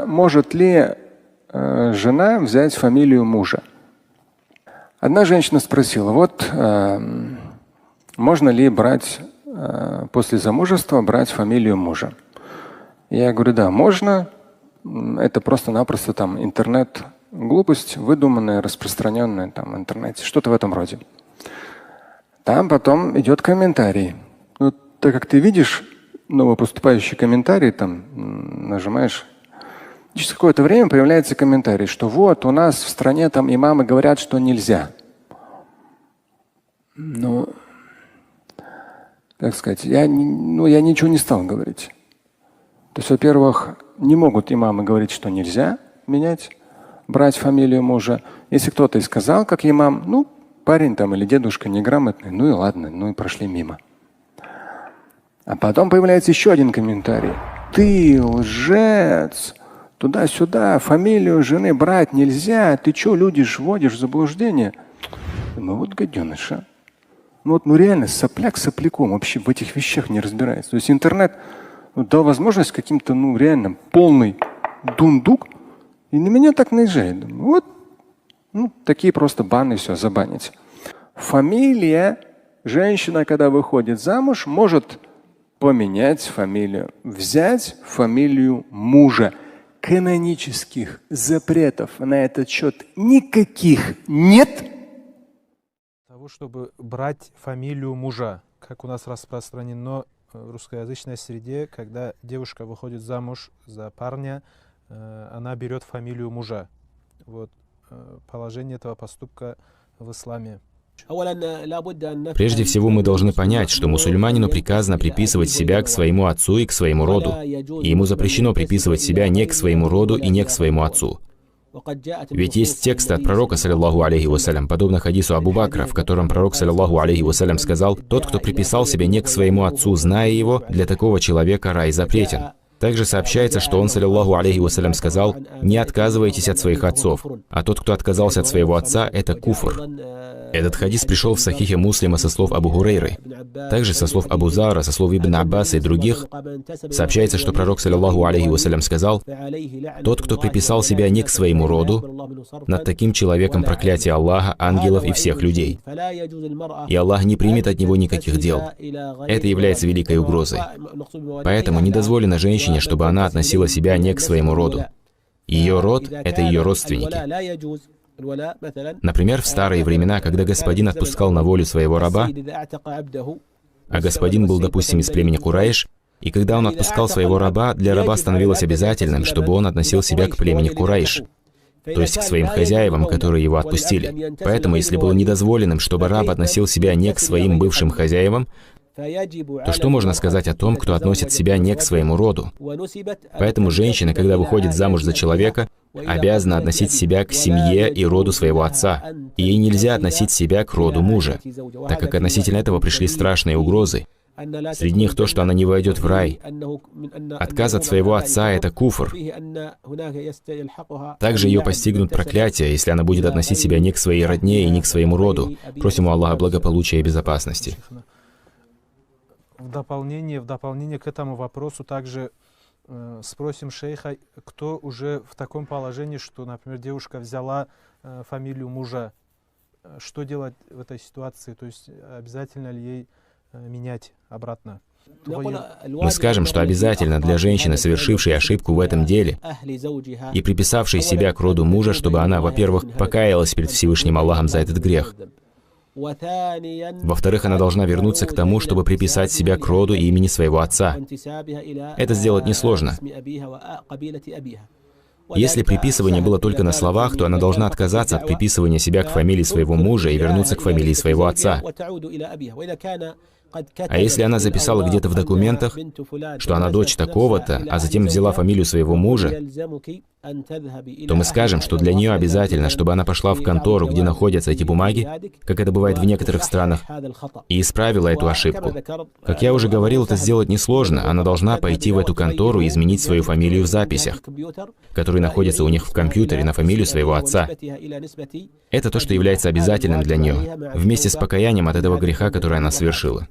может ли жена взять фамилию мужа? Одна женщина спросила, вот можно ли брать после замужества брать фамилию мужа? Я говорю, да, можно. Это просто-напросто там интернет-глупость, выдуманная, распространенная там в интернете, что-то в этом роде. Там потом идет комментарий. Ну, так как ты видишь новопоступающий комментарий, там нажимаешь, через какое-то время появляется комментарий, что вот у нас в стране там имамы говорят, что нельзя. Ну, как сказать, я ничего не стал говорить. То есть, во-первых, не могут имамы говорить, что нельзя менять, брать фамилию мужа. Если кто-то и сказал, как имам, ну, парень там или дедушка неграмотный, ну и ладно, ну и прошли мимо. А потом появляется еще один комментарий. Ты лжец, туда-сюда, фамилию жены брать нельзя, ты что, люди вводишь в заблуждение? Ну вот гаденыш, а. Ну реально сопляк сопляком вообще в этих вещах не разбирается. То есть интернет дал возможность каким-то, реально полный дундук, и на меня так наезжает. Вот, такие просто баны, все, забанить. Фамилия, женщина, когда выходит замуж, может поменять фамилию, взять фамилию мужа. Канонических запретов на этот счет никаких нет. Того, чтобы брать фамилию мужа, как у нас распространено в русскоязычной среде, когда девушка выходит замуж за парня, она берет фамилию мужа. Вот положение этого поступка в исламе. Прежде всего мы должны понять, что мусульманину приказано приписывать себя к своему отцу и к своему роду. И ему запрещено приписывать себя не к своему роду и не к своему отцу. Ведь есть тексты от пророка, саллиллаху алейхи вассалям, подобно хадису Абу Бакра, в котором пророк, саллиллаху алейхи вассалям, сказал: «Тот, кто приписал себя не к своему отцу, зная его, для такого человека рай запретен». Также сообщается, что он, саллиллаху алейхи вассалям, сказал: «Не отказывайтесь от своих отцов, а тот, кто отказался от своего отца, это куфр». Этот хадис пришел в сахихе Муслима со слов Абу Хурейры. Также со слов Абу Зара, со слов Ибн Аббаса и других сообщается, что пророк, саллиллаху алейхи вассалям, сказал: «Тот, кто приписал себя не к своему роду, над таким человеком проклятие Аллаха, ангелов и всех людей. И Аллах не примет от него никаких дел». Это является великой угрозой. Поэтому не дозволено женщине, чтобы она относила себя не к своему роду. Ее род – это ее родственники. Например, в старые времена, когда господин отпускал на волю своего раба, а господин был, допустим, из племени Курайш, и когда он отпускал своего раба, для раба становилось обязательным, чтобы он относил себя к племени Курайш, то есть к своим хозяевам, которые его отпустили. Поэтому, если было недозволенным, чтобы раб относил себя не к своим бывшим хозяевам, то что можно сказать о том, кто относит себя не к своему роду? Поэтому женщина, когда выходит замуж за человека, обязана относить себя к семье и роду своего отца. И ей нельзя относить себя к роду мужа, так как относительно этого пришли страшные угрозы. Среди них то, что она не войдет в рай. Отказ от своего отца – это куфр. Также ее постигнут проклятия, если она будет относить себя не к своей родне и не к своему роду. Просим у Аллаха благополучия и безопасности. В дополнение к этому вопросу также спросим шейха, кто уже в таком положении, что, например, девушка взяла фамилию мужа. Что делать в этой ситуации? То есть обязательно ли ей менять обратно? Мы скажем, что обязательно для женщины, совершившей ошибку в этом деле и приписавшей себя к роду мужа, чтобы она, во-первых, покаялась перед Всевышним Аллахом за этот грех. Во-вторых, она должна вернуться к тому, чтобы приписать себя к роду и имени своего отца. Это сделать несложно. Если приписывание было только на словах, то она должна отказаться от приписывания себя к фамилии своего мужа и вернуться к фамилии своего отца. А если она записала где-то в документах, что она дочь такого-то, а затем взяла фамилию своего мужа, то мы скажем, что для нее обязательно, чтобы она пошла в контору, где находятся эти бумаги, как это бывает в некоторых странах, и исправила эту ошибку. Как я уже говорил, это сделать несложно. Она должна пойти в эту контору и изменить свою фамилию в записях, которые находятся у них в компьютере, на фамилию своего отца. Это то, что является обязательным для нее, вместе с покаянием от этого греха, который она совершила.